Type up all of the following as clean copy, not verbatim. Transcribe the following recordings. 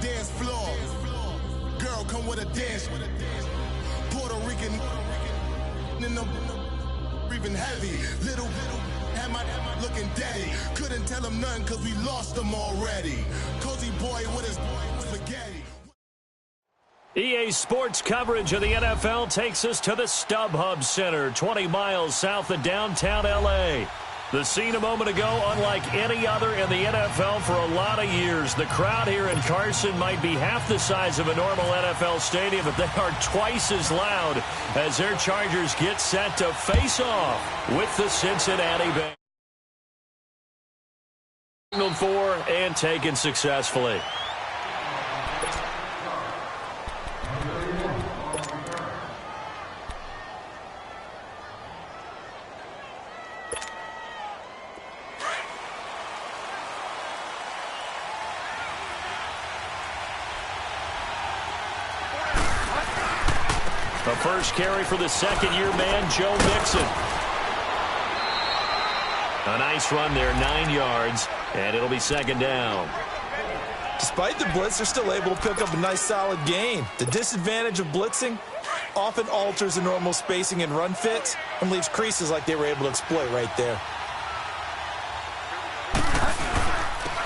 dance floor. Girl, come with a dance. Puerto Rican in the breathing heavy. Little had my looking daddy. Couldn't tell him nothing cause we lost him already. Cozy boy with his spaghetti. EA Sports coverage of the NFL takes us to the StubHub Center, 20 miles south of downtown L.A. The scene a moment ago, unlike any other in the NFL for a lot of years. The crowd here in Carson might be half the size of a normal NFL stadium, but they are twice as loud as their Chargers get set to face off with the Cincinnati Bengals. Signaled for and taken successfully. The first carry for the second-year man, Joe Mixon. A nice run there, 9 yards, and it'll be second down. Despite the blitz, they're still able to pick up a nice, solid gain. The disadvantage of blitzing often alters the normal spacing and run fits and leaves creases like they were able to exploit right there.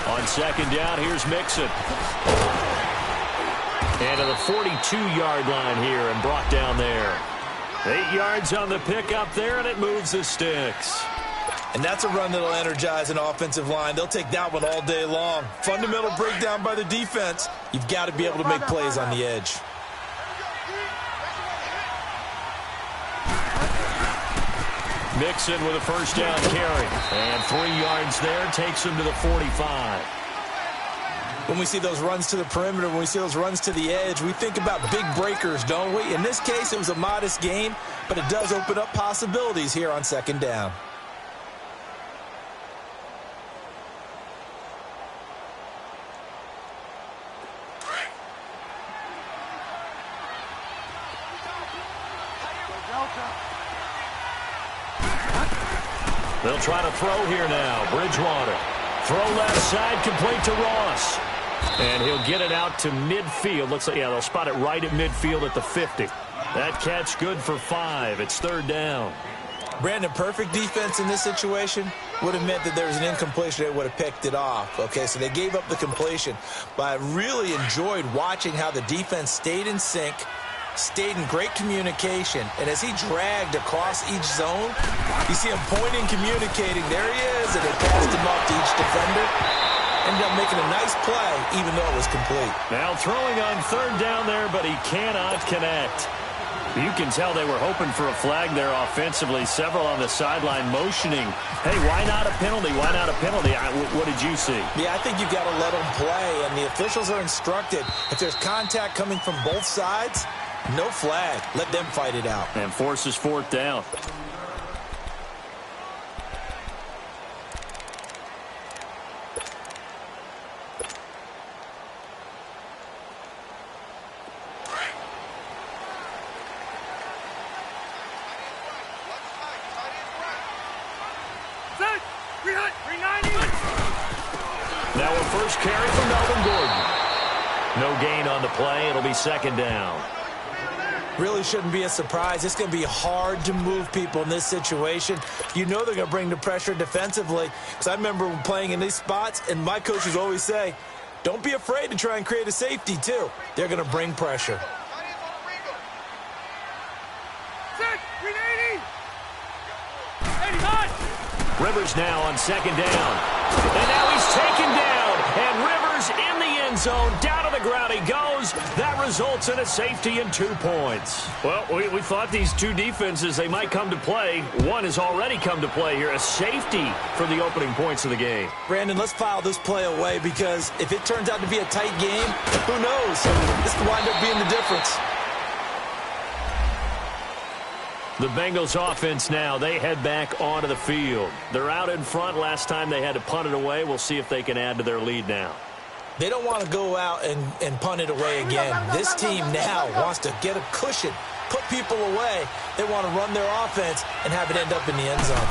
On second down, here's Mixon. And to the 42-yard line here and brought down there. 8 yards on the pickup there, and it moves the sticks. And that's a run that'll energize an offensive line. They'll take that one all day long. Fundamental breakdown by the defense. You've got to be able to make plays on the edge. Mixon with a first down carry. And 3 yards there takes him to the 45. When we see those runs to the perimeter, when we see those runs to the edge, we think about big breakers, don't we? In this case, it was a modest gain, but it does open up possibilities here on second down. They'll try to throw here now. Bridgewater. Throw left side, complete to Ross. And he'll get it out to midfield. Looks like, yeah, they'll spot it right at midfield at the 50. That catch good for 5. It's third down. Brandon, perfect defense in this situation would have meant that there was an incompletion. They would have picked it off. Okay, so they gave up the completion. But I really enjoyed watching how the defense stayed in sync, stayed in great communication. And as he dragged across each zone, you see him pointing, communicating. There he is, and they passed him off to each defender. Ended up making a nice play, even though it was complete. Now throwing on third down there, but he cannot connect. You can tell they were hoping for a flag there offensively. Several on the sideline motioning. Hey, why not a penalty? Why not a penalty? What did you see? Yeah, I think you've got to let them play, and the officials are instructed. If there's contact coming from both sides, no flag. Let them fight it out. And forces fourth down. Now a first carry for Melvin Gordon. No gain on the play. It'll be second down. Really shouldn't be a surprise. It's going to be hard to move people in this situation. You know they're going to bring the pressure defensively. Because I remember playing in these spots, and my coaches always say, don't be afraid to try and create a safety, too. They're going to bring pressure. Rivers now on second down. And now he's taken down. And Rivers in the end zone. Down to the ground he goes. That results in a safety and 2 points. Well, we thought these two defenses, they might come to play. One has already come to play here. A safety for the opening points of the game. Brandon, let's file this play away because if it turns out to be a tight game, who knows? This could wind up being the difference. The Bengals offense now, they head back onto the field. They're out in front. Last time they had to punt it away. We'll see if they can add to their lead now. They don't want to go out and punt it away again. This team now wants to get a cushion, put people away. They want to run their offense and have it end up in the end zone.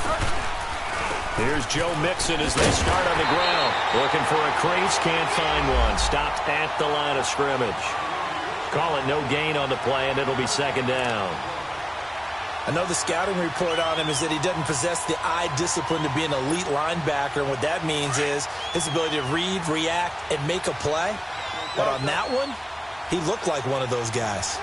Here's Joe Mixon as they start on the ground. Looking for a crease, can't find one. Stopped at the line of scrimmage. Call it no gain on the play, and it'll be second down. I know the scouting report on him is that he doesn't possess the eye discipline to be an elite linebacker, and what that means is his ability to read, react, and make a play. But on that one, he looked like one of those guys.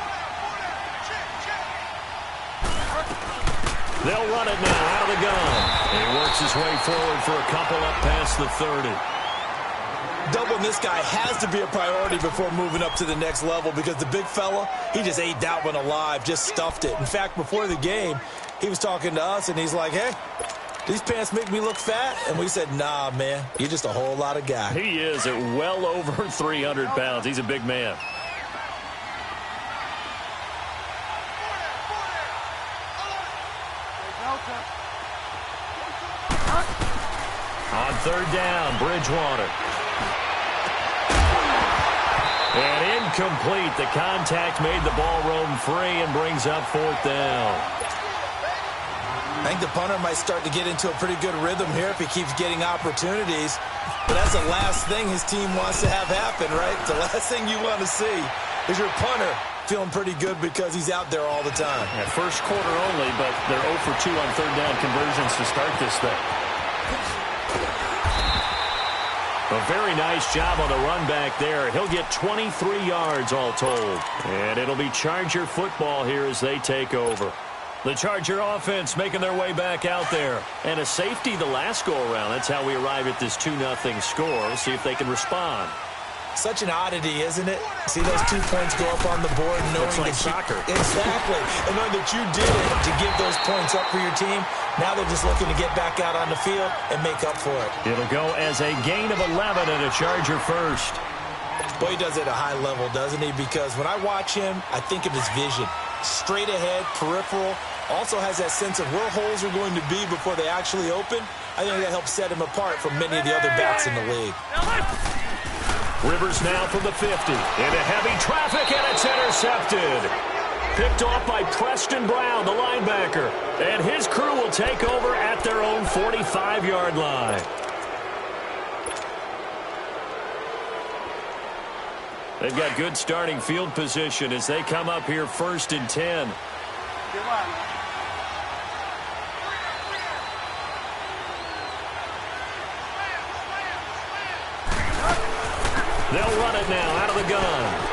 They'll run it now out of the gun. And he works his way forward for a couple up past the 30. Doubling this guy has to be a priority before moving up to the next level because the big fella, he just ate that one alive, just stuffed it. In fact, before the game, he was talking to us, and he's like, hey, these pants make me look fat? And we said, nah, man, you're just a whole lot of guy. He is at well over 300 pounds. He's a big man. On third down, Bridgewater. And incomplete. The contact made the ball roam free and brings up fourth down. I think the punter might start to get into a pretty good rhythm here if he keeps getting opportunities. But that's the last thing his team wants to have happen, right? The last thing you want to see is your punter feeling pretty good because he's out there all the time. Yeah, first quarter only, but they're 0 for 2 on third down conversions to start this thing. A very nice job on the run back there. He'll get 23 yards all told. And it'll be Charger football here as they take over. The Charger offense making their way back out there. And a safety the last go-around. That's how we arrive at this 2-0 score. We'll see if they can respond. Such an oddity, isn't it? See those 2 points go up on the board knowing Looks like that soccer. Exactly. And knowing that you did it to give those points up for your team. Now they're just looking to get back out on the field and make up for it. It'll go as a gain of 11 and a Charger first. Boy, he does it at a high level, doesn't he? Because when I watch him, I think of his vision. Straight ahead, peripheral. Also has that sense of where holes are going to be before they actually open. I think that helps set him apart from many of the other backs in the league. Rivers now from the 50. Into heavy traffic, and it's intercepted. Picked off by Preston Brown, the linebacker. And his crew will take over at their own 45-yard line. They've got good starting field position as they come up here 1st and 10. They'll run it now out of the gun.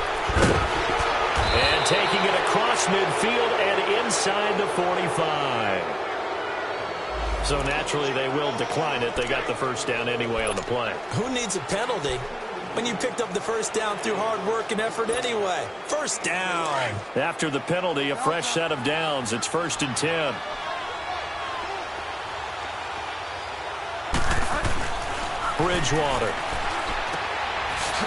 And taking it across midfield and inside the 45. So naturally they will decline it. They got the first down anyway on the play. Who needs a penalty when you picked up the first down through hard work and effort anyway? First down. After the penalty, a fresh set of downs. It's 1st and 10. Bridgewater.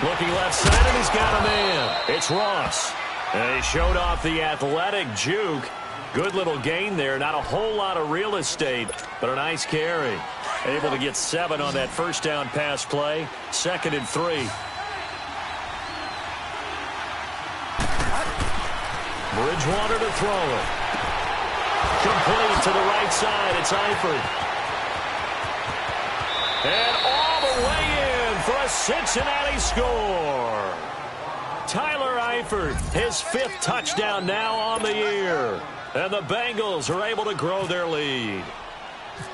Looking left side, and he's got a man. It's Ross. And he showed off the athletic juke. Good little gain there. Not a whole lot of real estate, but a nice carry. Able to get 7 on that first down pass play. 2nd and 3. Bridgewater to throw it. Complete to the right side. It's Eifert. And all the way in for a Cincinnati score. Tyler Eifert, his 5th touchdown now on the year. And the Bengals are able to grow their lead.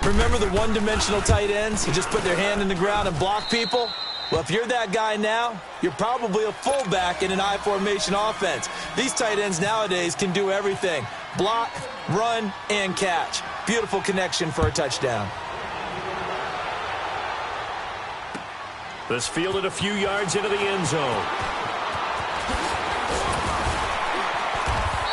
Remember the one-dimensional tight ends who just put their hand in the ground and block people? Well, if you're that guy now, you're probably a fullback in an I-formation offense. These tight ends nowadays can do everything. Block, run, and catch. Beautiful connection for a touchdown. This fielded a few yards into the end zone.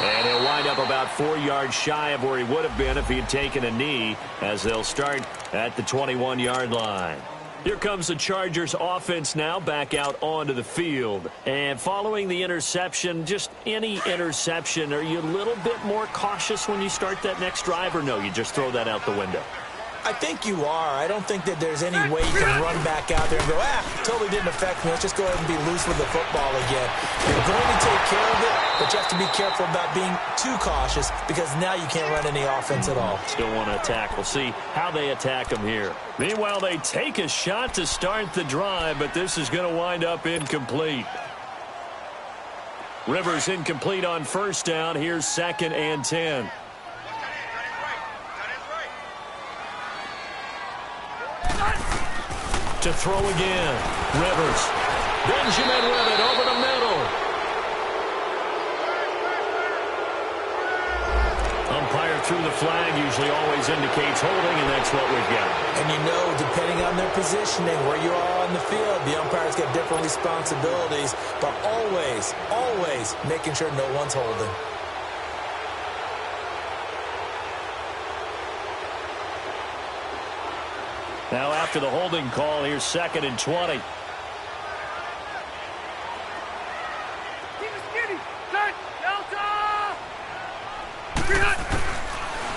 And he'll wind up about 4 yards shy of where he would have been if he had taken a knee, as they'll start at the 21-yard line. Here comes the Chargers offense now back out onto the field. And following the interception, just any interception, are you a little bit more cautious when you start that next drive, or no, you just throw that out the window? I think you are. I don't think that there's any way you can run back out there and go, totally didn't affect me. Let's just go ahead and be loose with the football again. You're going to take care of it, but you have to be careful about being too cautious because now you can't run any offense at all. Still want to attack. We'll see how they attack them here. Meanwhile, they take a shot to start the drive, but this is going to wind up incomplete. Rivers incomplete on first down. Here's 2nd and 10. To throw again. Rivers. Benjamin with it over the middle. Umpire threw the flag. Usually always indicates holding, and that's what we've got. And you know, depending on their positioning, where you are on the field, the umpires get different responsibilities, but always, always making sure no one's holding. Now after the holding call, here's 2nd and 20.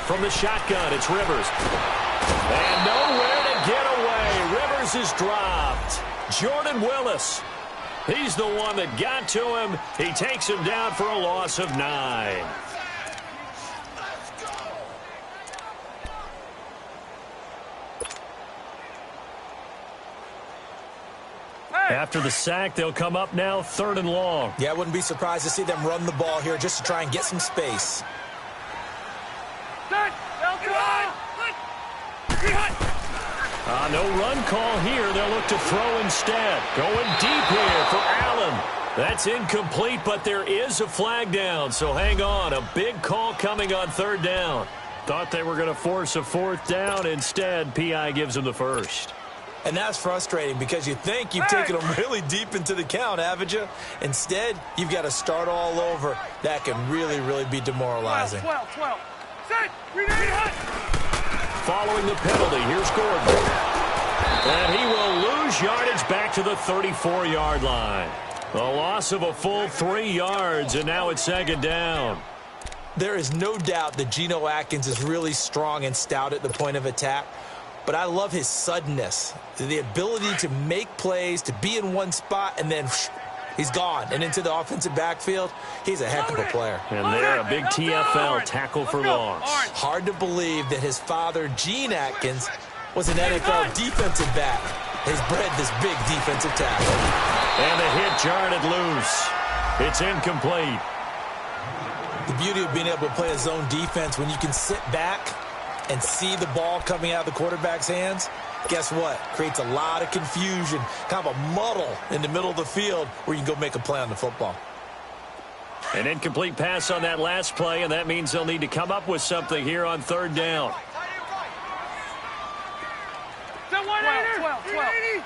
From the shotgun, it's Rivers. And nowhere to get away. Rivers is dropped. Jordan Willis. He's the one that got to him. He takes him down for a loss of 9. After the sack, they'll come up now 3rd and long. Yeah, I wouldn't be surprised to see them run the ball here just to try and get some space. No run call here. They'll look to throw instead. Going deep here for Allen. That's incomplete, but there is a flag down, so hang on. A big call coming on 3rd down. Thought they were going to force a 4th down. Instead, P.I. gives them the first. And that's frustrating because you think you've taken them really deep into the count, haven't you? Instead, you've got to start all over. That can really, really be demoralizing. 12. Set. Following the penalty, here's Gordon. And he will lose yardage back to the 34-yard line. A loss of a full 3 yards, and now it's 2nd down. There is no doubt that Geno Atkins is really strong and stout at the point of attack. But I love his suddenness, the ability to make plays, to be in one spot, and then he's gone. And into the offensive backfield, he's a heck of a player. And there, a big TFL tackle for loss. Hard to believe that his father, Gene Atkins, was an NFL defensive back. He's bred this big defensive tackle. And the hit jarred it loose. It's incomplete. The beauty of being able to play a zone defense when you can sit back and see the ball coming out of the quarterback's hands, guess what? Creates a lot of confusion, kind of a muddle in the middle of the field where you can go make a play on the football. An incomplete pass on that last play, and that means they'll need to come up with something here on 3rd down. 12.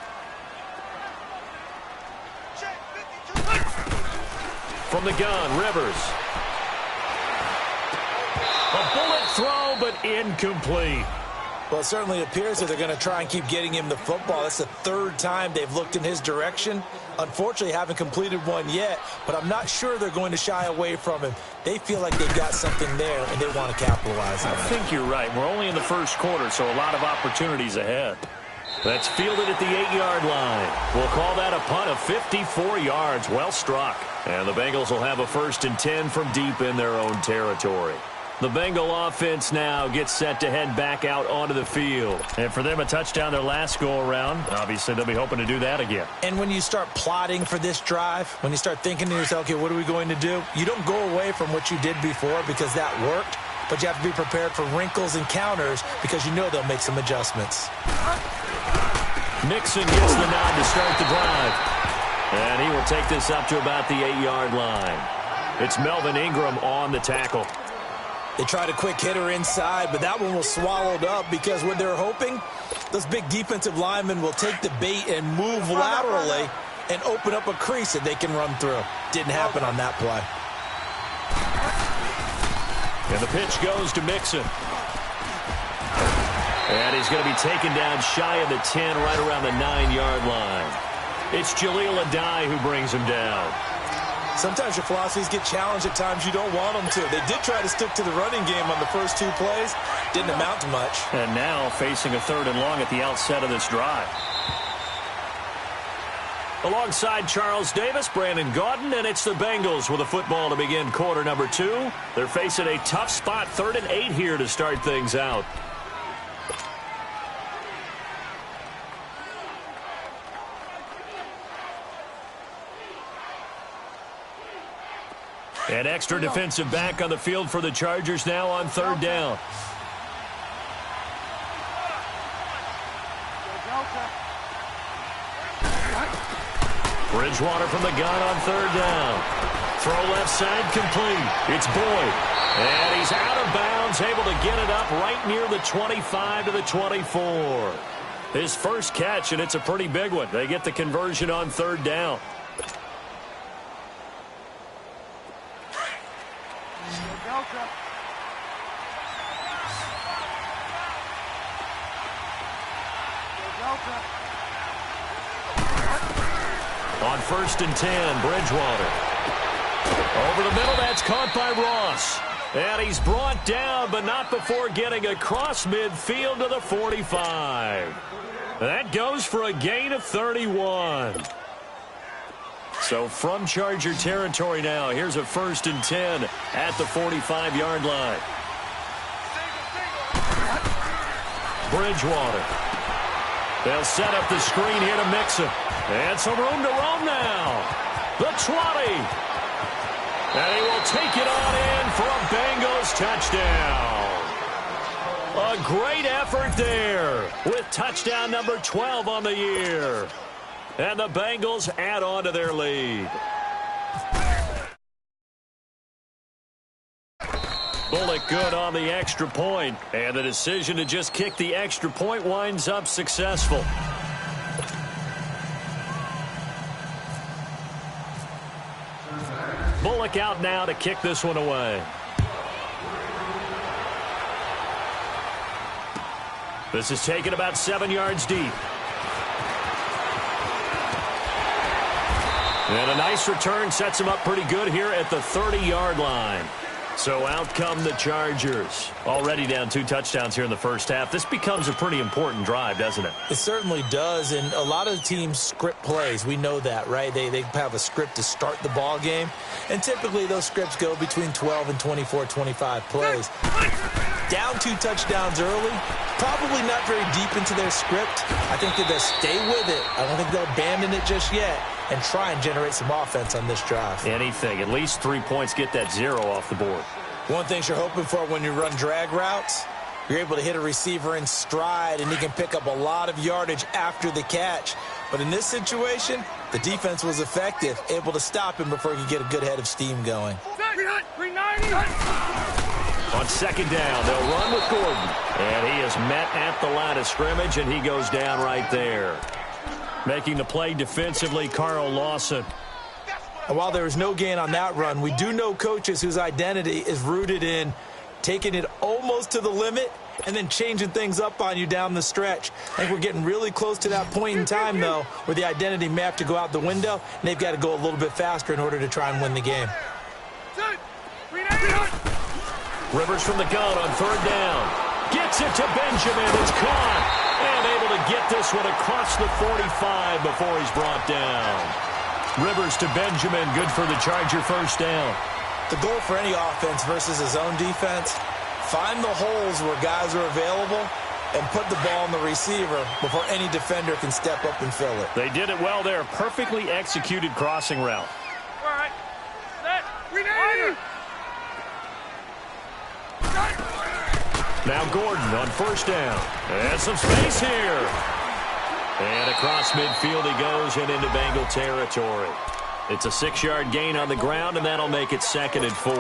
From the gun, Rivers. A bullet throw, but incomplete. Well, it certainly appears that they're going to try and keep getting him the football. That's the 3rd time they've looked in his direction. Unfortunately, haven't completed one yet, but I'm not sure they're going to shy away from him. They feel like they've got something there, and they want to capitalize on it. I think you're right. We're only in the 1st quarter, so a lot of opportunities ahead. That's fielded at the 8-yard line. We'll call that a punt of 54 yards. Well struck. And the Bengals will have a 1st and 10 from deep in their own territory. The Bengal offense now gets set to head back out onto the field. And for them, a touchdown their last go-around. Obviously, they'll be hoping to do that again. And when you start plotting for this drive, when you start thinking to yourself, okay, what are we going to do? You don't go away from what you did before because that worked, but you have to be prepared for wrinkles and counters because you know they'll make some adjustments. Mixon gets the nod to start the drive. And he will take this up to about the 8-yard line. It's Melvin Ingram on the tackle. They tried a quick hitter inside, but that one was swallowed up because what they're hoping, those big defensive linemen will take the bait and move laterally and open up a crease that they can run through. Didn't happen on that play. And the pitch goes to Mixon. And he's going to be taken down shy of the 10, right around the 9-yard line. It's Jaleel Adai who brings him down. Sometimes your philosophies get challenged at times you don't want them to. They did try to stick to the running game on the first 2 plays. Didn't amount to much. And now facing a 3rd and long at the outset of this drive. Alongside Charles Davis, Brandon Gaudin, and it's the Bengals with a football to begin quarter number 2. They're facing a tough spot, 3rd and 8 here to start things out. An extra defensive back on the field for the Chargers now on 3rd down. Bridgewater from the gun on 3rd down. Throw left side complete. It's Boyd. And he's out of bounds, able to get it up right near the 25 to the 24. His first catch, and it's a pretty big one. They get the conversion on 3rd down. On 1st and 10, Bridgewater. Over the middle, that's caught by Ross. And he's brought down, but not before getting across midfield to the 45. That goes for a gain of 31. So from Charger territory now, here's a 1st and 10 at the 45-yard line. Bridgewater. They'll set up the screen here to Mixon. And some room to roam now. The 20. And he will take it on in for a Bengals touchdown. A great effort there with touchdown number 12 on the year. And the Bengals add on to their lead. Bullock good on the extra point. And the decision to just kick the extra point winds up successful. Bullock out now to kick this one away. This is taken about 7 yards deep. And a nice return sets him up pretty good here at the 30-yard line. So out come the Chargers. Already down 2 touchdowns here in the first half. This becomes a pretty important drive, doesn't it? It certainly does, and a lot of teams script plays. We know that, right? They have a script to start the ball game, and typically those scripts go between 12 and 24, 25 plays. Down 2 touchdowns early, probably not very deep into their script. I think that they'll stay with it. I don't think they'll abandon it just yet and try and generate some offense on this drive. Anything. At least 3 points, get that 0 off the board. One thing you're hoping for when you run drag routes, you're able to hit a receiver in stride, and he can pick up a lot of yardage after the catch. But in this situation, the defense was effective, able to stop him before he could get a good head of steam going. On 2nd down, they'll run with Gordon. And he is met at the line of scrimmage, and he goes down right there. Making the play defensively, Carl Lawson. And while there is no gain on that run, we do know coaches whose identity is rooted in taking it almost to the limit and then changing things up on you down the stretch. I think we're getting really close to that point in time, though, where the identity may have to go out the window, and they've got to go a little bit faster in order to try and win the game. Rivers from the gun on 3rd down. Gets it to Benjamin. It's caught. And able to get this one across the 45 before he's brought down. Rivers to Benjamin. Good for the Charger 1st down. The goal for any offense versus his own defense, find the holes where guys are available and put the ball on the receiver before any defender can step up and fill it. They did it well there. Perfectly executed crossing route. All right. Set. Renee. Now Gordon on 1st down. And some space here. And across midfield he goes and into Bengal territory. It's a 6-yard gain on the ground, and that'll make it 2nd and 4.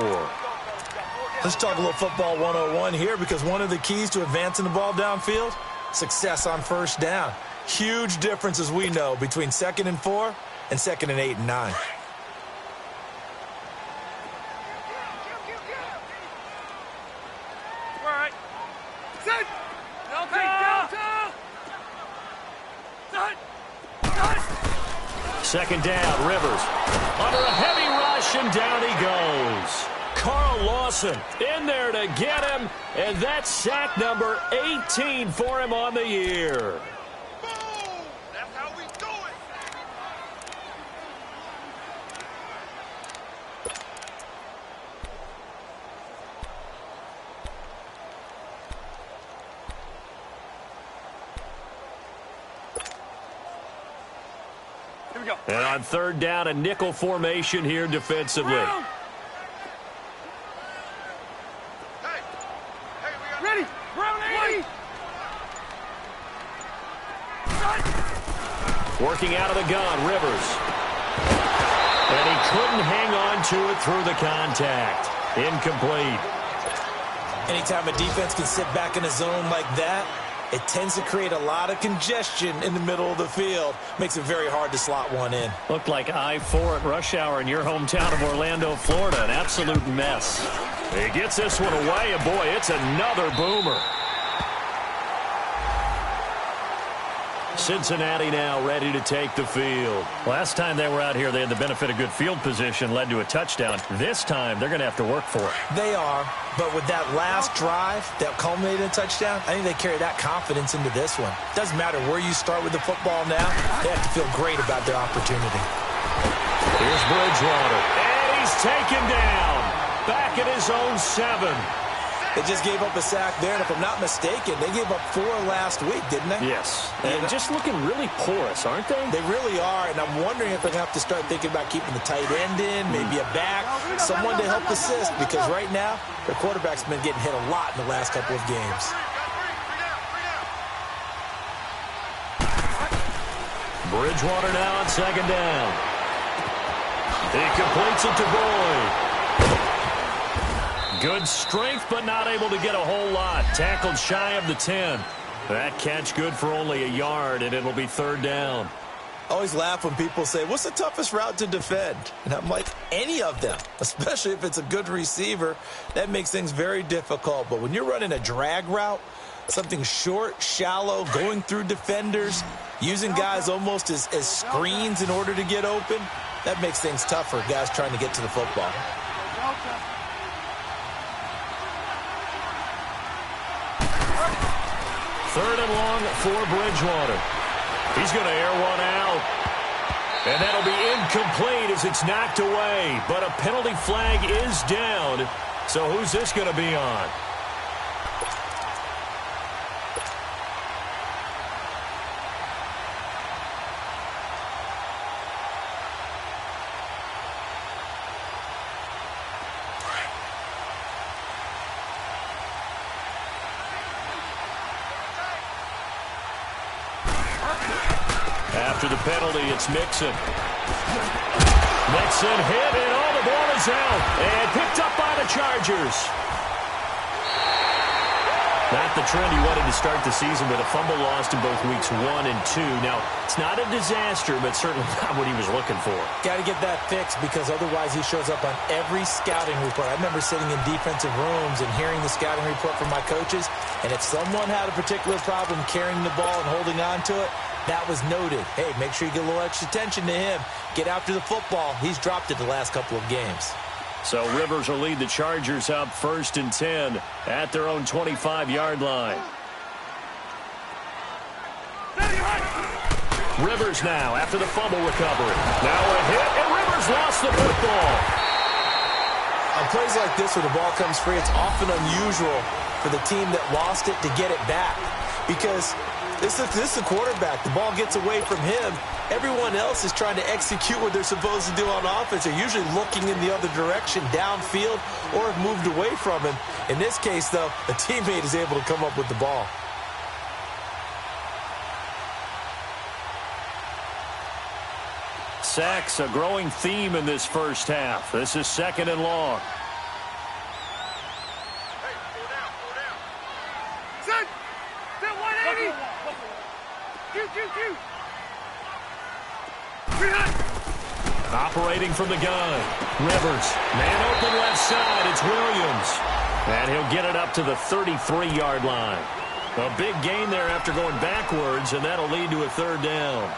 Let's talk a little football 101 here, because one of the keys to advancing the ball downfield, success on 1st down. Huge difference, as we know, between 2nd and 4 and 2nd and 8 and 9. Second down, Rivers. Under a heavy rush, and down he goes. Carl Lawson in there to get him, and that's sack number 18 for him on the year. Boom! That's how we do it. Here we go. And on third down, a nickel formation here defensively. Brown. Ready. Brown 80. Working out of the gun, Rivers. And he couldn't hang on to it through the contact. Incomplete. Anytime a defense can sit back in a zone like that, it tends to create a lot of congestion in the middle of the field. Makes it very hard to slot one in. Looked like I-4 at rush hour in your hometown of Orlando, Florida. An absolute mess. He gets this one away, and boy, it's another boomer. Cincinnati now ready to take the field. Last time they were out here, they had the benefit of good field position, led to a touchdown. This time, they're going to have to work for it. They are, but with that last drive that culminated in a touchdown, I think they carry that confidence into this one. Doesn't matter where you start with the football now, they have to feel great about their opportunity. Here's Bridgewater, and he's taken down. Back at his own 7. They just gave up a sack there, and if I'm not mistaken, they gave up 4 last week, didn't they? Yes. And just looking really porous, aren't they? They really are, and I'm wondering if they're going to have to start thinking about keeping the tight end in, maybe a back, someone to help assist, because right now, their quarterback's been getting hit a lot in the last couple of games. Bridgewater now on second down. He completes it to Boyd. Good strength, but not able to get a whole lot. Tackled shy of the 10. That catch good for only a yard, and it'll be third down. I always laugh when people say, what's the toughest route to defend? And I'm like, any of them, especially if it's a good receiver. That makes things very difficult. But when you're running a drag route, something short, shallow, going through defenders, using guys almost as screens in order to get open, that makes things tough for guys trying to get to the football. Third and long for Bridgewater. He's going to air one out. And that'll be incomplete as it's knocked away. But a penalty flag is down. So who's this going to be on? After the penalty, it's Mixon. Mixon hit, and all the ball is out. And picked up by the Chargers. Not the trend he wanted to start the season with a fumble lost in both weeks 1 and 2. Now, it's not a disaster, but certainly not what he was looking for. Got to get that fixed because otherwise he shows up on every scouting report. I remember sitting in defensive rooms and hearing the scouting report from my coaches, and if someone had a particular problem carrying the ball and holding on to it, that was noted. Hey, make sure you get a little extra attention to him. Get after the football. He's dropped it the last couple of games. So Rivers will lead the Chargers up 1st and 10 at their own 25-yard line. Rivers now after the fumble recovery. Now a hit, and Rivers lost the football. On plays like this where the ball comes free, it's often unusual for the team that lost it to get it back because this is the quarterback. The ball gets away from him. Everyone else is trying to execute what they're supposed to do on offense. They're usually looking in the other direction, downfield, or have moved away from him. In this case, though, a teammate is able to come up with the ball. Sacks, a growing theme in this first half. This is 2nd and long. Hey, pull down. Set 180. Q. Operating from the gun. Rivers. Man open left side. It's Williams. And he'll get it up to the 33-yard line. A big gain there after going backwards, and that'll lead to a third down.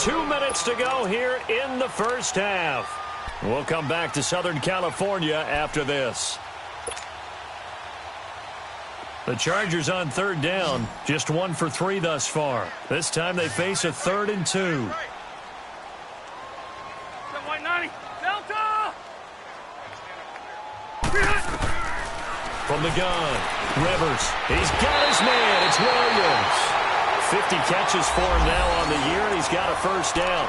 2 minutes to go here in the first half. We'll come back to Southern California after this. The Chargers on third down, just 1 for 3 thus far. This time they face a 3rd and 2. White 90. Delta! From the gun, Rivers. He's got his man. It's Williams. 50 catches for him now on the year, and he's got a first down.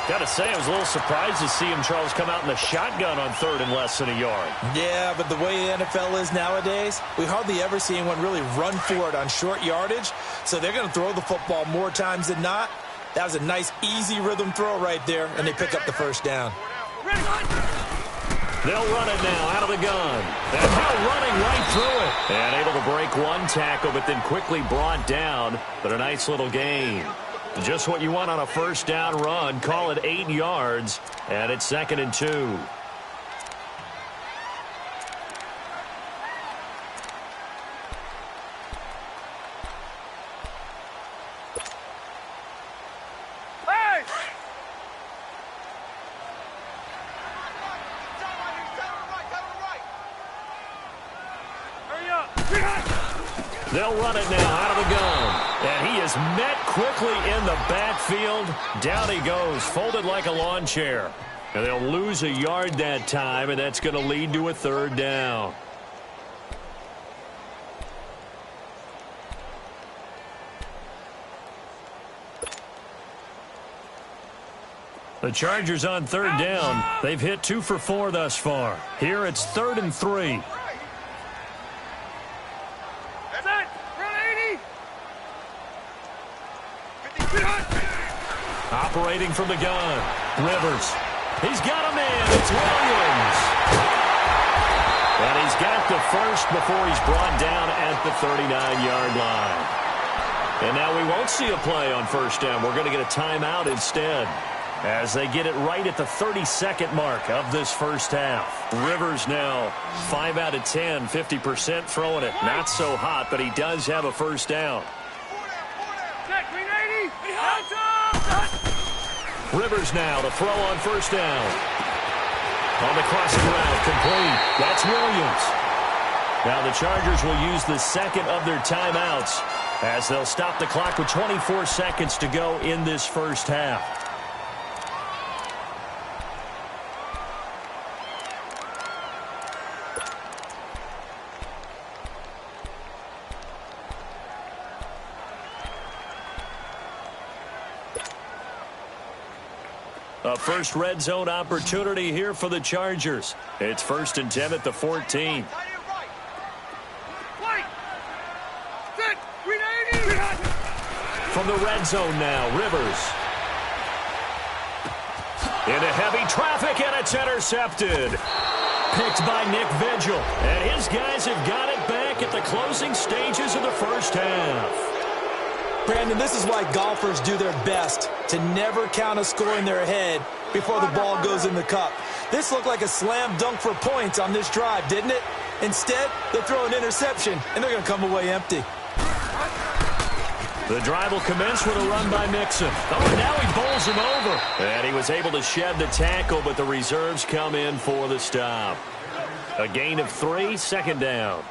Got to say, I was a little surprised to see him, Charles, come out in the shotgun on 3rd and less than a yard. Yeah, but the way the NFL is nowadays, we hardly ever see anyone really run for it on short yardage. So they're going to throw the football more times than not. That was a nice, easy rhythm throw right there, and they pick up the first down. They'll run it now out of the gun. And now running right through it. And able to break one tackle, but then quickly brought down. But a nice little gain. Just what you want on a first down run. Call it 8 yards, and it's 2nd and 2. Hey! Hurry up! They'll run it now out of the gun. And he is met quickly in the backfield. Down he goes, folded like a lawn chair. And they'll lose a yard that time, and that's going to lead to a 3rd down. The Chargers on 3rd down. They've hit 2 for 4 thus far. Here it's 3rd and 3. Operating from the gun, Rivers. He's got a man. It's Williams. And he's got the first before he's brought down at the 39-yard line. And now we won't see a play on first down. We're going to get a timeout instead as they get it right at the 32nd mark of this first half. Rivers now 5 out of 10, 50% throwing it. Not so hot, but he does have a first down. Rivers now to throw on first down. On the crossing route, complete. That's Williams. Now the Chargers will use the second of their timeouts as they'll stop the clock with 24 seconds to go in this first half. A first red zone opportunity here for the Chargers. It's 1st and 10 at the 14. From the red zone now, Rivers. Into heavy traffic, and it's intercepted. Picked by Nick Vigil. And his guys have got it back at the closing stages of the first half. Brandon, this is why golfers do their best to never count a score in their head before the ball goes in the cup. This looked like a slam dunk for points on this drive, didn't it? Instead, they throw an interception, and they're going to come away empty. The drive will commence with a run by Mixon. Oh, now he bowls him over. And he was able to shed the tackle, but the reserves come in for the stop. A gain of 3, 2nd down.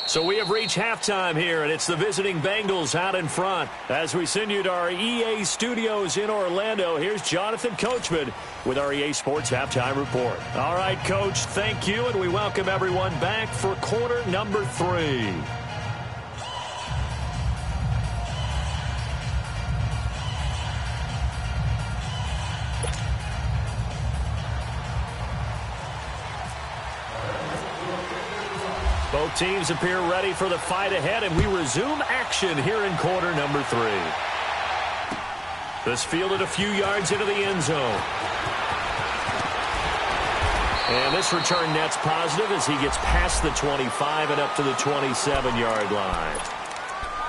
So we have reached halftime here, and it's the visiting Bengals out in front. As we send you to our EA studios in Orlando, here's Jonathan Coachman with our EA Sports Halftime Report. All right, Coach, thank you, and we welcome everyone back for quarter number 3. Both teams appear ready for the fight ahead, and we resume action here in quarter number 3. This fielded a few yards into the end zone. And this return net's positive as he gets past the 25 and up to the 27-yard line.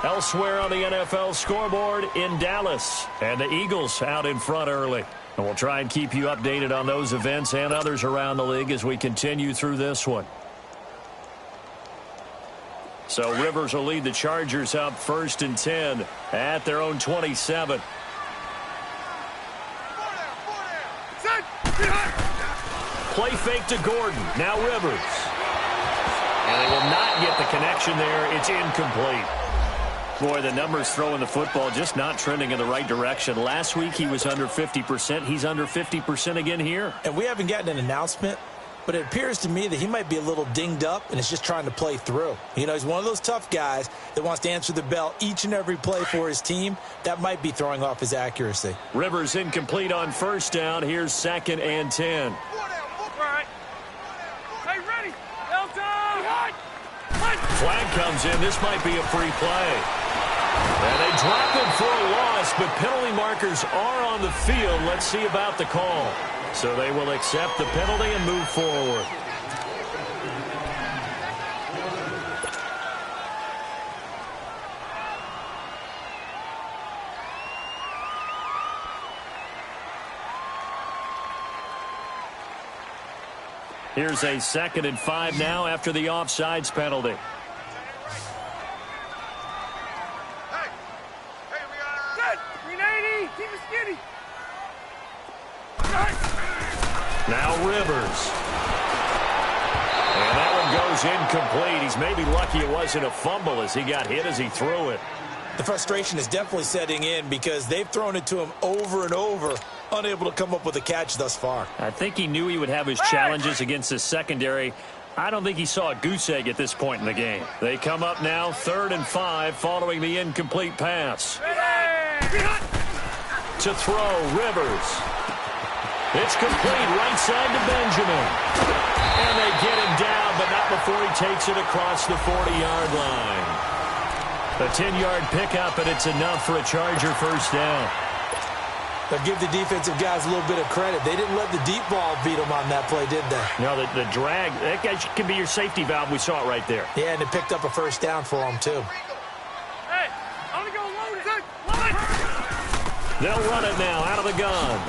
Elsewhere on the NFL scoreboard in Dallas, and the Eagles out in front early. And we'll try and keep you updated on those events and others around the league as we continue through this one. So Rivers will lead the Chargers up 1st and 10 at their own 27. Play fake to Gordon. Now Rivers. And they will not get the connection there. It's incomplete. Boy, the numbers throwing the football just not trending in the right direction. Last week he was under 50%. He's under 50% again here. And we haven't gotten an announcement, but it appears to me that he might be a little dinged up and is just trying to play through. You know, he's one of those tough guys that wants to answer the bell each and every play for his team. That might be throwing off his accuracy. Rivers incomplete on 1st down. Here's 2nd and 10. Flag comes in. This might be a free play. And they drop him for a loss, but penalty markers are on the field. Let's see about the call. So they will accept the penalty and move forward. Here's a 2nd and 5 now after the offsides penalty. Now Rivers. And that one goes incomplete. He's maybe lucky it wasn't a fumble as he got hit as he threw it. The frustration is definitely setting in because they've thrown it to him over and over, unable to come up with a catch thus far. I think he knew he would have his challenges against his secondary. I don't think he saw a goose egg at this point in the game. They come up now 3rd and 5 following the incomplete pass. To throw, Rivers. It's complete right side to Benjamin. And they get him down, but not before he takes it across the 40-yard line. A 10-yard pickup, and it's enough for a Charger 1st down. They'll give the defensive guys a little bit of credit. They didn't let the deep ball beat them on that play, did they? No, the drag, that guy can be your safety valve. We saw it right there. Yeah, and it picked up a 1st down for them, too. Hey, I'm going to go load it. Load it. They'll run it now out of the gun.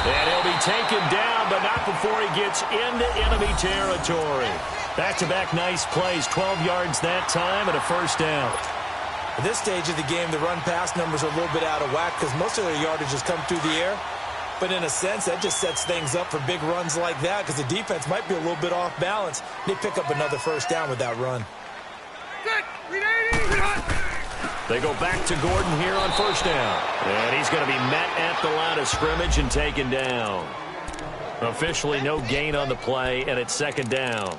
And he'll be taken down, but not before he gets into enemy territory. Back-to-back nice plays, 12 yards that time and a 1st down. At this stage of the game, the run-pass numbers are a little bit out of whack because most of their yardage has come through the air. But in a sense, that just sets things up for big runs like that because the defense might be a little bit off balance. They pick up another 1st down with that run. They go back to Gordon here on 1st down. And he's going to be met at the line of scrimmage and taken down. Officially no gain on the play, and it's 2nd down.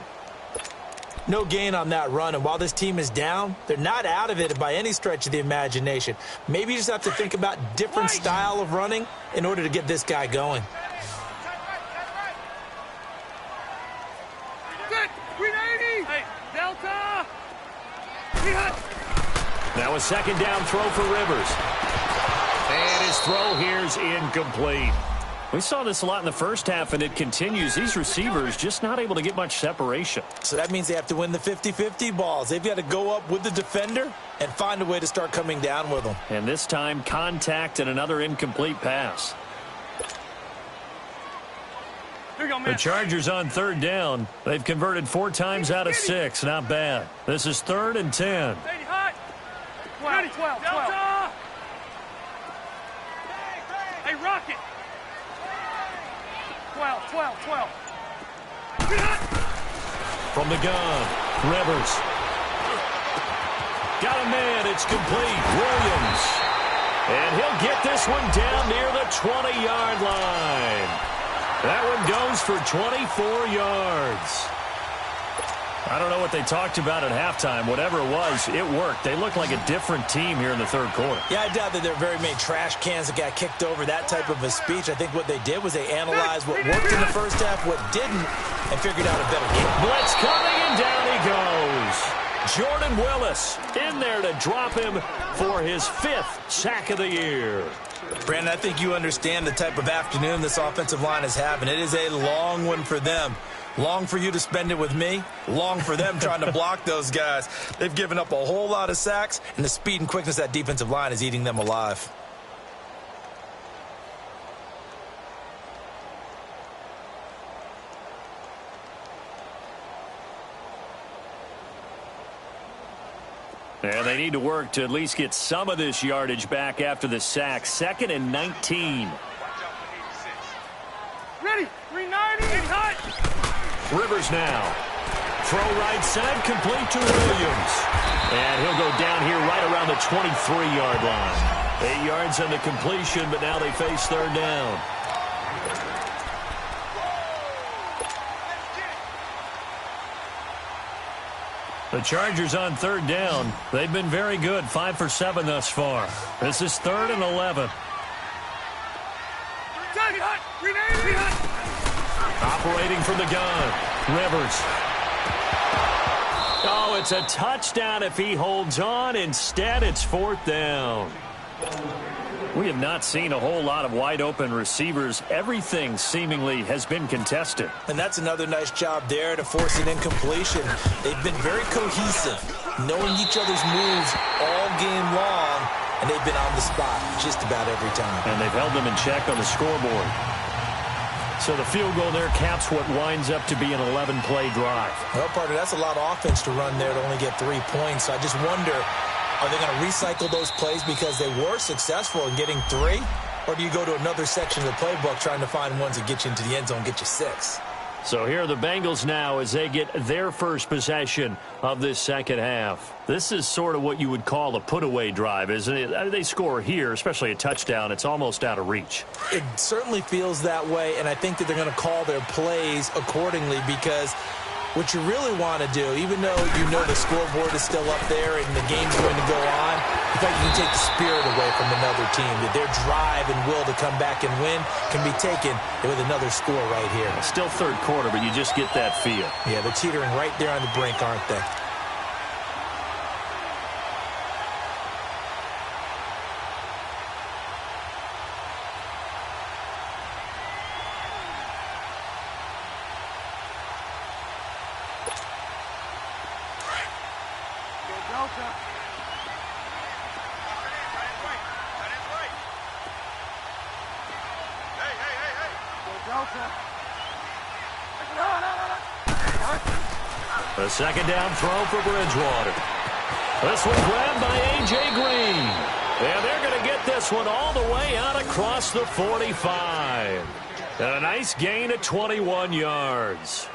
No gain on that run, and while this team is down, they're not out of it by any stretch of the imagination. Maybe you just have to think about different style of running in order to get this guy going. Hey, Delta! Now a 2nd down throw for Rivers. And his throw here's incomplete. We saw this a lot in the 1st half, and it continues. These receivers just not able to get much separation. So that means they have to win the 50-50 balls. They've got to go up with the defender and find a way to start coming down with them. And this time, contact and another incomplete pass. Here you go, man. The Chargers on 3rd down. They've converted 4 times out of 6. Not bad. This is 3rd and 10. 12. Delta! Hey, Rocket! 12. From the gun, Rivers. Got a man, it's complete. Williams. And he'll get this one down near the 20-yard line. That one goes for 24 yards. I don't know what they talked about at halftime. Whatever it was, it worked. They look like a different team here in the 3rd quarter. Yeah, I doubt that there are very many trash cans that got kicked over, that type of a speech. I think what they did was they analyzed what worked in the 1st half, what didn't, and figured out a better game. Blitz coming, and down he goes. Jordan Willis in there to drop him for his 5th sack of the year. Brandon, I think you understand the type of afternoon this offensive line is having. It is a long one for them. Long for you to spend it with me. Long for them trying to block those guys. They've given up a whole lot of sacks, and the speed and quickness of that defensive line is eating them alive. And they need to work to at least get some of this yardage back after the sack. 2nd and 19. Ready. 390. Cut. Rivers now. Throw right side, complete to Williams. And he'll go down here right around the 23-yard line. 8 yards on the completion, but now they face 3rd down. The Chargers on 3rd down. They've been very good, 5 for 7 thus far. This is 3rd and 11. Operating from the gun. Rivers. Oh, it's a touchdown if he holds on. Instead, it's 4th down. We have not seen a whole lot of wide-open receivers. Everything seemingly has been contested. And that's another nice job there to force an incompletion. They've been very cohesive, knowing each other's moves all game long, and they've been on the spot just about every time. And they've held them in check on the scoreboard. So the field goal there caps what winds up to be an 11-play drive. Well, partner, that's a lot of offense to run there to only get 3 points. So I just wonder, are they going to recycle those plays because they were successful in getting 3? Or do you go to another section of the playbook trying to find ones that get you into the end zone, get you 6? So here are the Bengals now as they get their first possession of this second half. This is sort of what you would call a put-away drive, isn't it? They score here, especially a touchdown. It's almost out of reach. It certainly feels that way, and I think that they're going to call their plays accordingly because what you really want to do, even though you know the scoreboard is still up there and the game's going to go on, in fact, you can take the spirit away from another team. That their drive and will to come back and win can be taken with another score right here. Still 3rd quarter, but you just get that feel. Yeah, they're teetering right there on the brink, aren't they? A 2nd down throw for Bridgewater. This one grabbed by A.J. Green. And they're going to get this one all the way out across the 45. And a nice gain of 21 yards.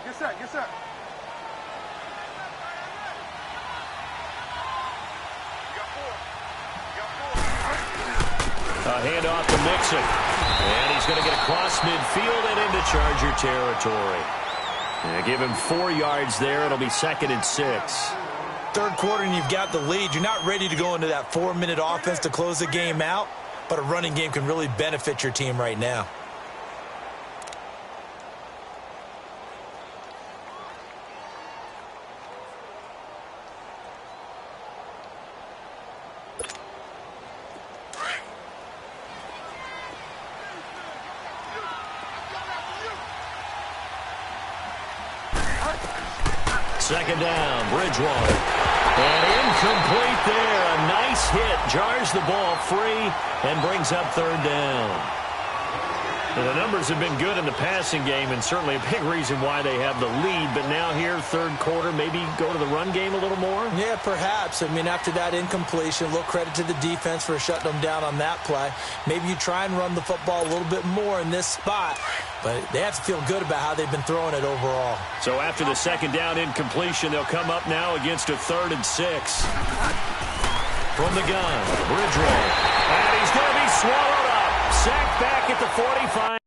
Yes, sir. A handoff to Mixon. And he's going to get across midfield and into Charger territory. And give him 4 yards there. It'll be 2nd and 6. 3rd quarter and you've got the lead. You're not ready to go into that 4-minute offense to close the game out, but a running game can really benefit your team right now. Second down, Bridgewater. And incomplete there. A nice hit. Jars the ball free and brings up 3rd down. And the numbers have been good in the passing game and certainly a big reason why they have the lead. But now here, 3rd quarter, maybe go to the run game a little more? Yeah, perhaps. I mean, after that incompletion, a little credit to the defense for shutting them down on that play. Maybe you try and run the football a little bit more in this spot. But they have to feel good about how they've been throwing it overall. So after the 2nd down incompletion, they'll come up now against a 3rd and 6. From the gun, Bridgewater. And he's going to be swallowed up. Sacked back at the 45.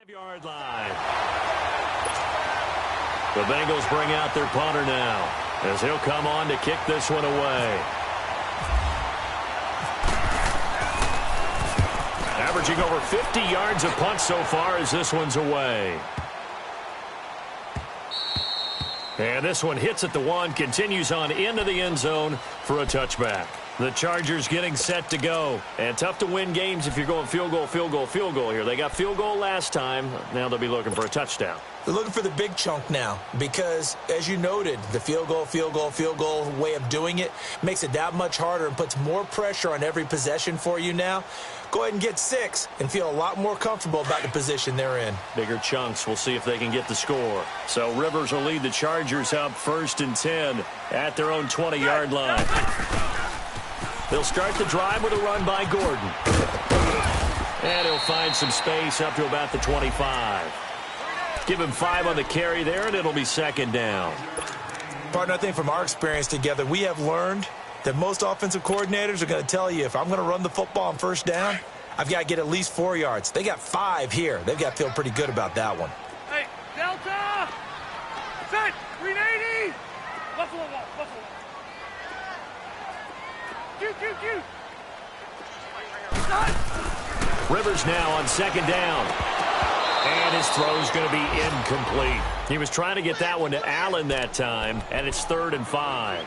5-yard line. The Bengals bring out their punter now as he'll come on to kick this one away. Averaging over 50 yards a punt so far as this one's away. And this one hits at the 1, continues on into the end zone for a touchback. The Chargers getting set to go. And tough to win games if you're going field goal, field goal, field goal here. They got field goal last time. Now they'll be looking for a touchdown. They're looking for the big chunk now because, as you noted, the field goal, field goal, field goal way of doing it makes it that much harder and puts more pressure on every possession for you now. Go ahead and get 6 and feel a lot more comfortable about the position they're in. Bigger chunks. We'll see if they can get the score. So Rivers will lead the Chargers up 1st and 10 at their own 20-yard line. They'll start the drive with a run by Gordon. And he'll find some space up to about the 25. Give him 5 on the carry there, and it'll be 2nd down. Partner, I think from our experience together, we have learned that most offensive coordinators are going to tell you, if I'm going to run the football on 1st down, I've got to get at least 4 yards. They got 5 here. They've got to feel pretty good about that one. Hey, Delta! Set! 380! Buffalo wall, Buffalo wall. Q. Rivers now on 2nd down. And his throw's going to be incomplete. He was trying to get that one to Allen that time, and it's 3rd and 5.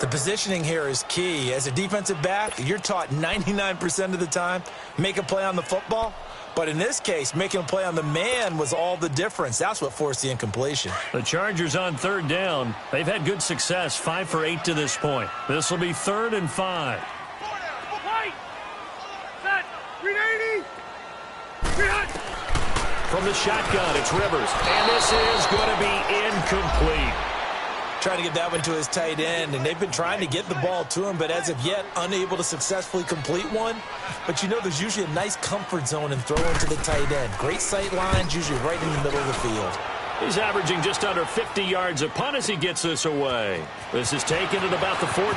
The positioning here is key. As a defensive back, you're taught 99% of the time, make a play on the football. But in this case, making a play on the man was all the difference. That's what forced the incompletion. The Chargers on 3rd down. They've had good success, 5 for 8 to this point. This will be 3rd and 5. White! Set! 380! 300! From the shotgun, it's Rivers. And this is going to be incomplete. Trying to get that one to his tight end, and they've been trying to get the ball to him, but as of yet, unable to successfully complete one. But you know there's usually a nice comfort zone in throwing to the tight end. Great sight lines, usually right in the middle of the field. He's averaging just under 50 yards a punt as he gets this away. This is taken at about the 14.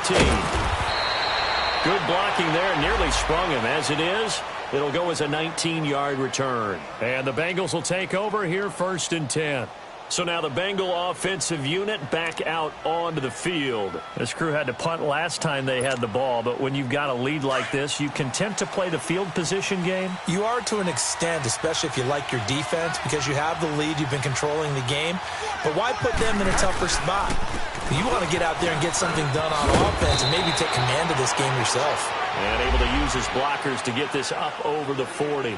Good blocking there, nearly sprung him. As it is, it'll go as a 19-yard return. And the Bengals will take over here 1st and 10. So now the Bengal offensive unit back out onto the field. This crew had to punt last time they had the ball, but when you've got a lead like this, you content to play the field position game? You are to an extent, especially if you like your defense, because you have the lead, you've been controlling the game. But why put them in a tougher spot? You want to get out there and get something done on offense and maybe take command of this game yourself. And able to use his blockers to get this up over the 40.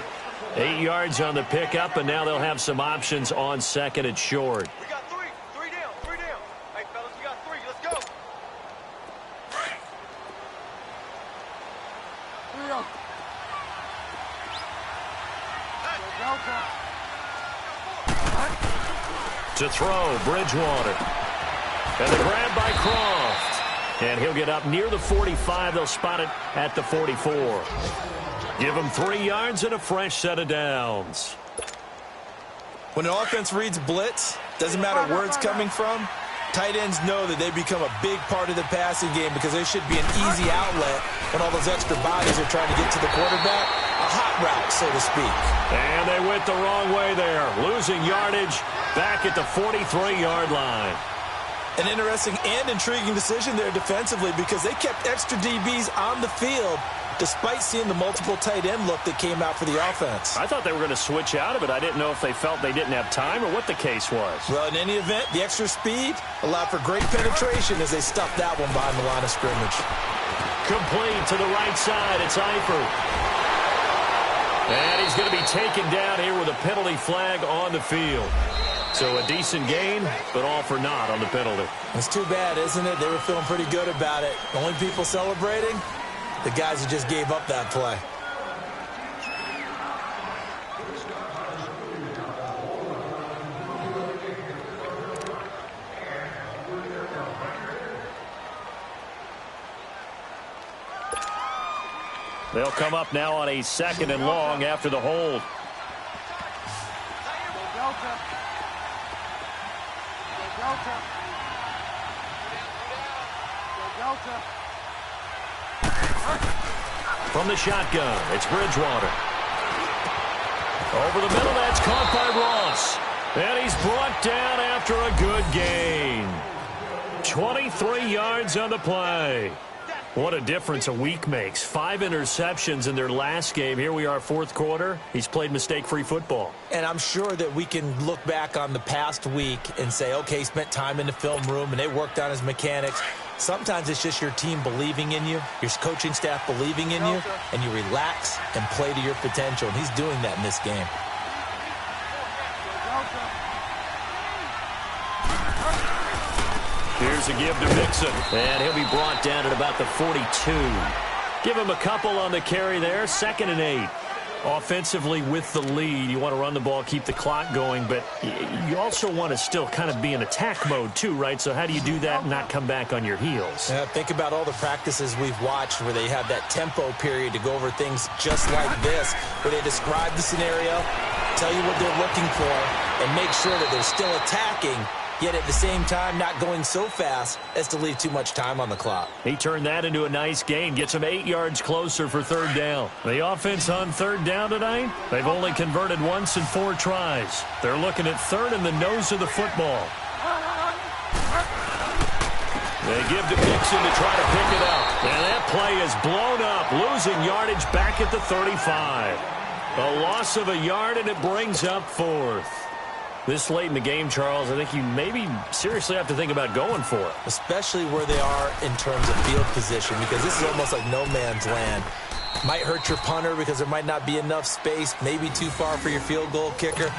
8 yards on the pickup, and now they'll have some options on 2nd and short. We got 3. 3 down. 3 down. Hey, fellas, we got 3. Let's go. 3 up. To throw, Bridgewater. And the grab by Croft. And he'll get up near the 45. They'll spot it at the 44. Give him 3 yards and a fresh set of downs. When an offense reads blitz, doesn't matter where it's coming from, tight ends know that they become a big part of the passing game because they should be an easy outlet when all those extra bodies are trying to get to the quarterback. A hot route, so to speak. And they went the wrong way there, losing yardage back at the 43-yard line. An interesting and intriguing decision there defensively because they kept extra DBs on the field despite seeing the multiple tight end look that came out for the offense. I thought they were going to switch out of it. I didn't know if they felt they didn't have time or what the case was. Well, in any event, the extra speed allowed for great penetration as they stuffed that one behind the line of scrimmage. Complete to the right side. It's Eifert. And he's going to be taken down here with a penalty flag on the field. So a decent gain, but all for naught on the penalty. It's too bad, isn't it? They were feeling pretty good about it. The only people celebrating, the guys who just gave up that play. They'll come up now on a 2nd and long after the hold. From the shotgun, it's Bridgewater. Over the middle, that's caught by Ross. And he's brought down after a good gain. 23 yards on the play. What a difference a week makes. 5 interceptions in their last game. Here we are, fourth quarter. He's played mistake-free football. And I'm sure that we can look back on the past week and say, okay, he spent time in the film room and they worked on his mechanics. Sometimes it's just your team believing in you, your coaching staff believing in you, and you relax and play to your potential. And he's doing that in this game. Here's a give to Mixon. And he'll be brought down at about the 42. Give him a couple on the carry there. 2nd and 8. Offensively with the lead, you want to run the ball, keep the clock going, but you also want to still kind of be in attack mode too, right? So how do you do that and not come back on your heels? Yeah, think about all the practices we've watched where they have that tempo period to go over things just like this, where they describe the scenario, tell you what they're looking for, and make sure that they're still attacking, yet at the same time not going so fast as to leave too much time on the clock. He turned that into a nice gain, gets him 8 yards closer for 3rd down. The offense on 3rd down tonight, they've only converted once in 4 tries. They're looking at 3rd in the nose of the football. They give to Mixon to try to pick it up. And that play is blown up, losing yardage back at the 35. A loss of a yard, and it brings up 4th. This late in the game, Charles, I think you maybe seriously have to think about going for it. Especially where they are in terms of field position, because this is almost like no man's land. Might hurt your punter because there might not be enough space, maybe too far for your field goal kicker.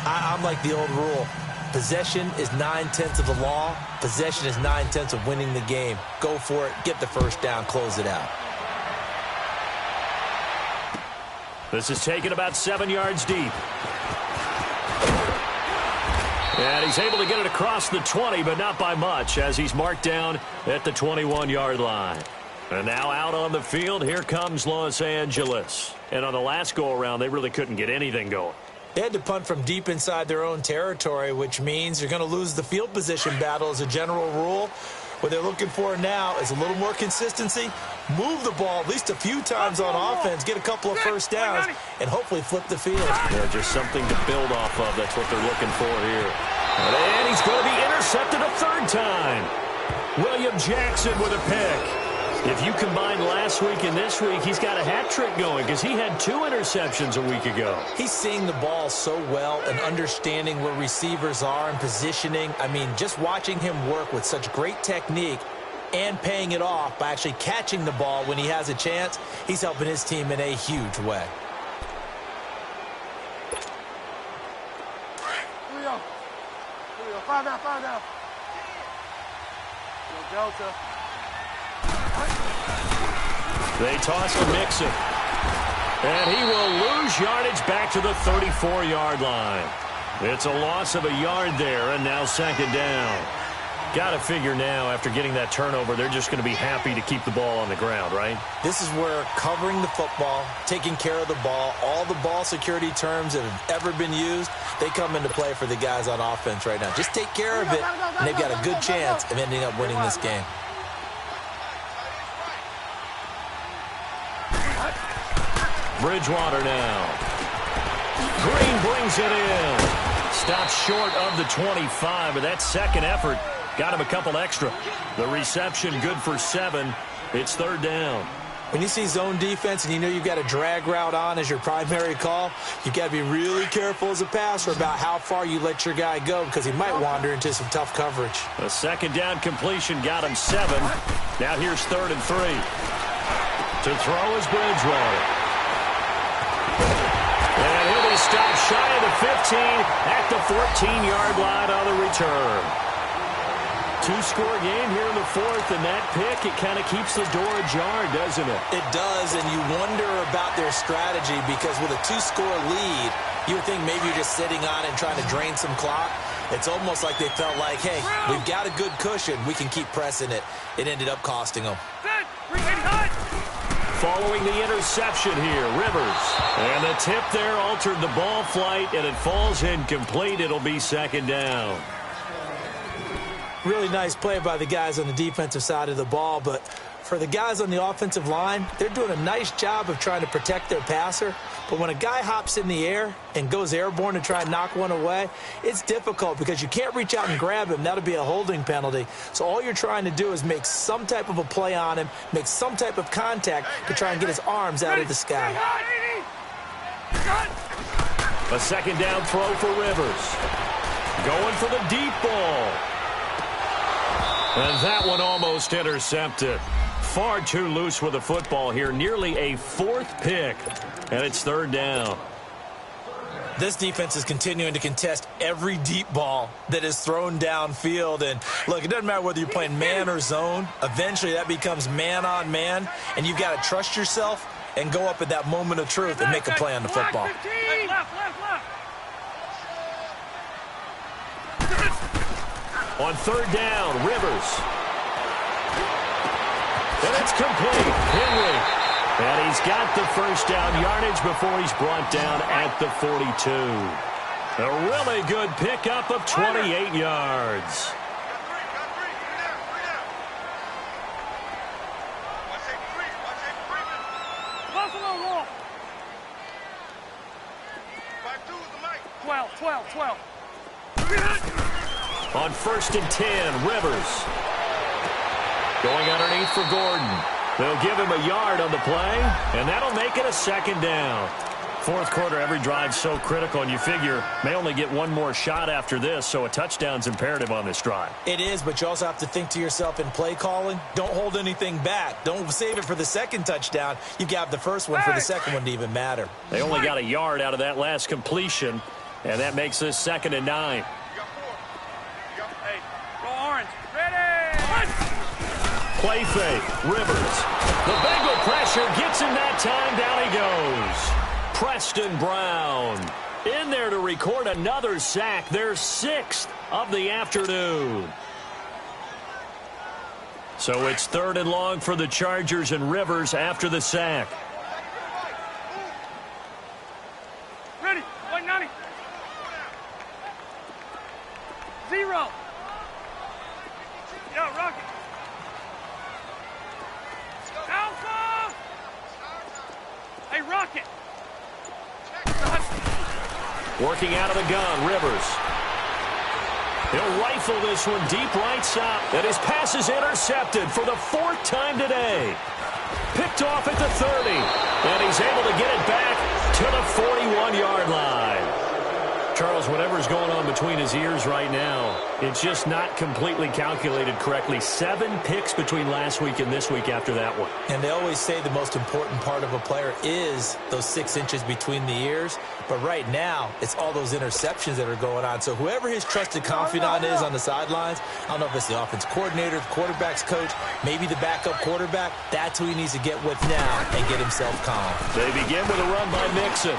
I'm like the old rule. Possession is 9/10 of the law. Possession is 9/10 of winning the game. Go for it, get the 1st down, close it out. This is taken about 7 yards deep. And he's able to get it across the 20, but not by much, as he's marked down at the 21-yard line. And now out on the field, here comes Los Angeles. And on the last go-around, they really couldn't get anything going. They had to punt from deep inside their own territory, which means you're going to lose the field position battle as a general rule. What they're looking for now is a little more consistency, move the ball at least a few times on offense, get a couple of 1st downs, and hopefully flip the field. Yeah, just something to build off of. That's what they're looking for here. And he's going to be intercepted a 3rd time. William Jackson with a pick. If you combine last week and this week, he's got a hat trick going because he had 2 interceptions a week ago. He's seeing the ball so well and understanding where receivers are and positioning. I mean, just watching him work with such great technique and paying it off by actually catching the ball when he has a chance, he's helping his team in a huge way. Here we go. 5 down. Go, Delta. They toss to Mixon. And he will lose yardage back to the 34-yard line. It's a loss of a yard there, and now 2nd down. Got to figure now, after getting that turnover, they're just going to be happy to keep the ball on the ground, right? This is where covering the football, taking care of the ball, all the ball security terms that have ever been used, they come into play for the guys on offense right now. Just take care of it, and they've got a good chance of ending up winning this game. Bridgewater now. Green brings it in. Stops short of the 25, but that 2nd effort got him a couple extra. The reception good for 7. It's 3rd down. When you see zone defense and you know you've got a drag route on as your primary call, you've got to be really careful as a passer about how far you let your guy go because he might wander into some tough coverage. A 2nd down completion got him 7. Now here's 3rd and 3. To throw is Bridgewater. And he'll be stopped shy of the 15 at the 14-yard line on the return. 2-score game here in the 4th, and that pick, it kind of keeps the door ajar, doesn't it? It does, and you wonder about their strategy because with a 2-score lead, you would think maybe you're just sitting on it and trying to drain some clock. It's almost like they felt like, hey, we've got a good cushion. We can keep pressing it. It ended up costing them. Following the interception here, Rivers. And the tip there altered the ball flight, and it falls incomplete. It'll be 2nd down. Really nice play by the guys on the defensive side of the ball, but For the guys on the offensive line, they're doing a nice job of trying to protect their passer. But when a guy hops in the air and goes airborne to try and knock one away, it's difficult because you can't reach out and grab him. That'll be a holding penalty. So all you're trying to do is make some type of a play on him, make some type of contact to try and get his arms out of the sky. A second down throw for Rivers. Going for the deep ball. And that one almost intercepted. Far too loose with the football here. Nearly a fourth pick. And it's third down. This defense is continuing to contest every deep ball that is thrown downfield. And, look, it doesn't matter whether you're playing man or zone. Eventually that becomes man on man. And you've got to trust yourself and go up at that moment of truth and make a play on the football. Left. On third down, Rivers. And it's complete. Henry. And he's got the first down yardage before he's brought down at the 42. A really good pickup of 28 yards. Buffalo roll. 12. On first and 10, Rivers. Going underneath for Gordon. They'll give him a yard on the play, and that'll make it a second down. Fourth quarter, every drive's so critical, and you figure may only get one more shot after this, so a touchdown's imperative on this drive. It is, but you also have to think to yourself in play calling, don't hold anything back. Don't save it for the second touchdown. You got the first one for the second one to even matter. They only got a yard out of that last completion, and that makes this 2nd and 9. Hey, go orange. Ready! Play fake, Rivers. The Bengal pressure gets him that time. Down he goes. Preston Brown in there to record another sack. Their 6th of the afternoon. So it's 3rd and long for the Chargers, and Rivers after the sack. Ready. 190. 0. Yo, Rocket. Alpha! Hey, Rocket! Working out of the gun, Rivers. He'll rifle this one deep right side. And his pass is intercepted for the 4th time today. Picked off at the 30. And he's able to get it back to the 41-yard line. Charles, whatever's going on between his ears right now, it's just not completely calculated correctly. 7 picks between last week and this week after that one. And they always say the most important part of a player is those 6 inches between the ears. But right now, it's all those interceptions that are going on. So whoever his trusted confidant is on the sidelines, I don't know if it's the offense coordinator, the quarterback's coach, maybe the backup quarterback, that's who he needs to get with now and get himself calm. They begin with a run by Mixon.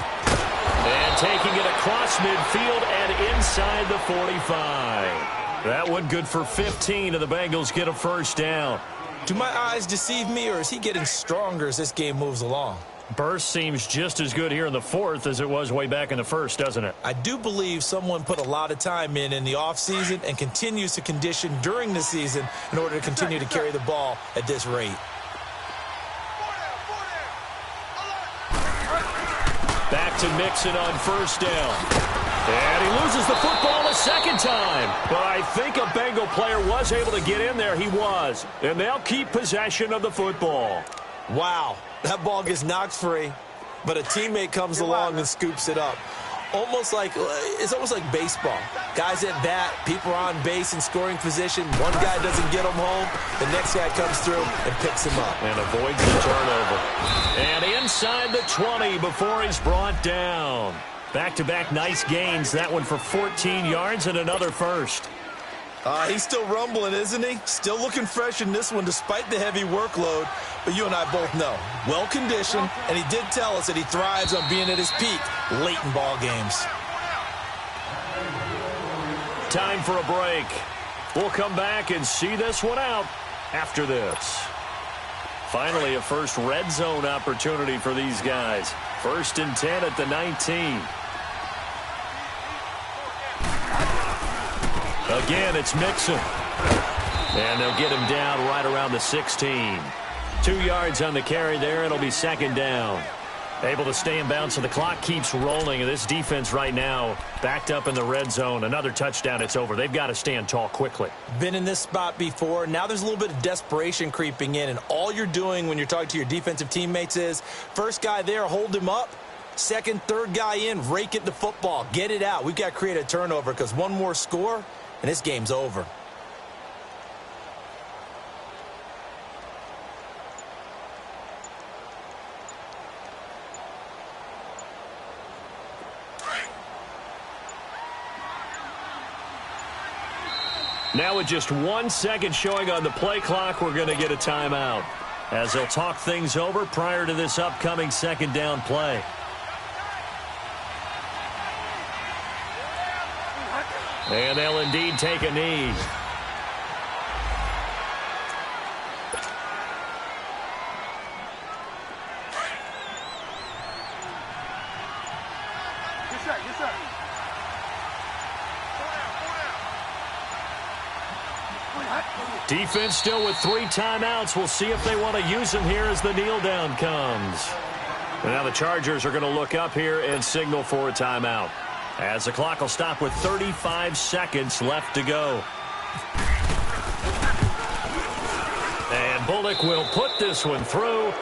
And taking it across midfield and inside the 45. That one good for 15, and the Bengals get a first down. Do my eyes deceive me, or is he getting stronger as this game moves along? Burst seems just as good here in the 4th as it was way back in the 1st, doesn't it? I do believe someone put a lot of time in the offseason and continues to condition during the season in order to continue to carry the ball at this rate. Back to Mixon on first down. And he loses the football a second time. But I think a Bengal player was able to get in there. He was. And they'll keep possession of the football. Wow. That ball gets knocked free, but a teammate comes along and scoops it up. It's almost like baseball. Guys at bat, people are on base in scoring position. One guy doesn't get him home. The next guy comes through and picks him up. And avoids the turnover. And inside the 20 before he's brought down. Back-to-back nice gains. That one for 14 yards and another first. He's still rumbling, isn't he? Still looking fresh in this one despite the heavy workload. But you and I both know, well-conditioned, and he did tell us that he thrives on being at his peak late in ball games. Time for a break. We'll come back and see this one out after this. Finally, a first red zone opportunity for these guys. 1st and 10 at the 19. Again, it's Mixon. And they'll get him down right around the 16. 2 yards on the carry there. It'll be second down. Able to stay in bounds, so the clock keeps rolling. And this defense right now backed up in the red zone. Another touchdown, it's over. They've got to stand tall quickly. Been in this spot before. Now there's a little bit of desperation creeping in. And all you're doing when you're talking to your defensive teammates is, first guy there, hold him up. Second, third guy in, rake it the football. Get it out. We've got to create a turnover because one more score, and this game's over. Now with just 1 second showing on the play clock, we're going to get a timeout as they'll talk things over prior to this upcoming second down play. And they'll indeed take a knee. Defense still with 3 timeouts. We'll see if they want to use them here as the kneel down comes. And now the Chargers are going to look up here and signal for a timeout, as the clock will stop with 35 seconds left to go. And Bullock will put this one through,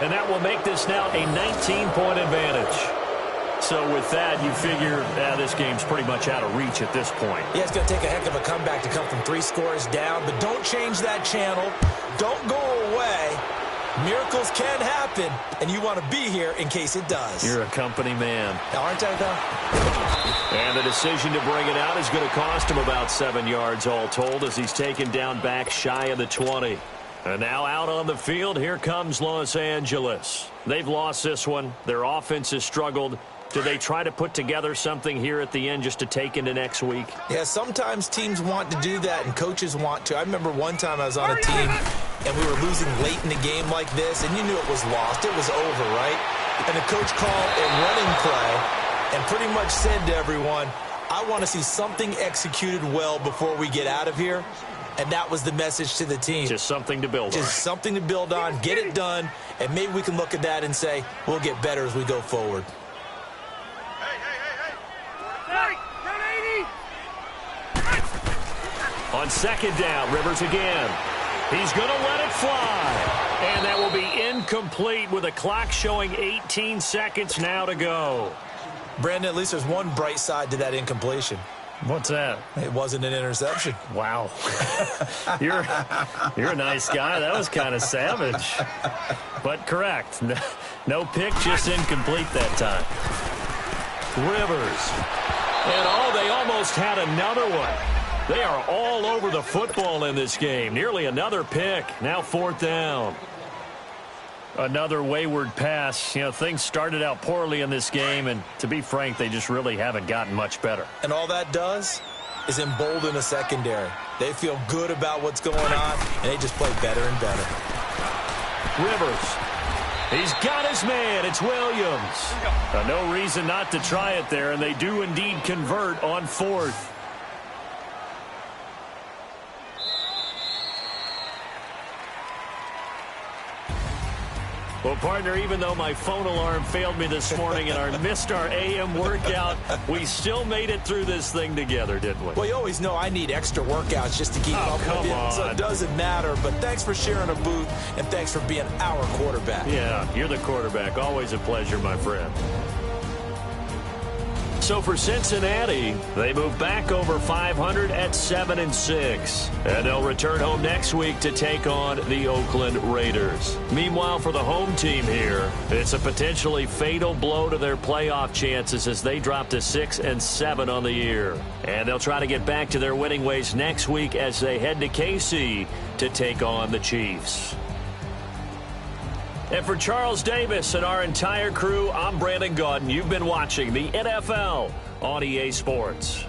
and that will make this now a 19-point advantage. So with that, you figure this game's pretty much out of reach at this point. Yeah, it's going to take a heck of a comeback to come from 3 scores down, but don't change that channel. Don't go away. Miracles can happen, and you want to be here in case it does. You're a company man. Aren't I, though? And the decision to bring it out is going to cost him about 7 yards all told, as he's taken down back shy of the 20. And now out on the field, here comes Los Angeles. They've lost this one. Their offense has struggled. Do they try to put together something here at the end just to take into next week? Yeah, sometimes teams want to do that and coaches want to. I remember one time I was on a team and we were losing late in the game like this, and you knew it was lost. It was over, right? And the coach called a running play and pretty much said to everyone, I want to see something executed well before we get out of here. And that was the message to the team. Just something to build on. Just something to build on, get it done, and maybe we can look at that and say, we'll get better as we go forward. On second down, Rivers again. He's going to let it fly. And that will be incomplete with a clock showing 18 seconds now to go. Brandon, at least there's one bright side to that incompletion. What's that? It wasn't an interception. Wow. You're a nice guy. That was kind of savage. But correct. No pick, just incomplete that time. Rivers. And they almost had another one. They are all over the football in this game. Nearly another pick. Now 4th down. Another wayward pass. You know, things started out poorly in this game, and to be frank, they just really haven't gotten much better. And all that does is embolden a secondary. They feel good about what's going on, and they just play better and better. Rivers. He's got his man. It's Williams. No reason not to try it there, and they do indeed convert on 4th. Well, partner, even though my phone alarm failed me this morning and I missed our AM workout, we still made it through this thing together, didn't we? Well, you always know I need extra workouts just to keep up with you, so it doesn't matter. But thanks for sharing a booth, and thanks for being our quarterback. Yeah, you're the quarterback. Always a pleasure, my friend. So for Cincinnati, they move back over 500 at 7-6. And they'll return home next week to take on the Oakland Raiders. Meanwhile, for the home team here, it's a potentially fatal blow to their playoff chances as they drop to 6-7 on the year. And they'll try to get back to their winning ways next week as they head to KC to take on the Chiefs. And for Charles Davis and our entire crew, I'm Brandon Gaudin. You've been watching the NFL on EA Sports.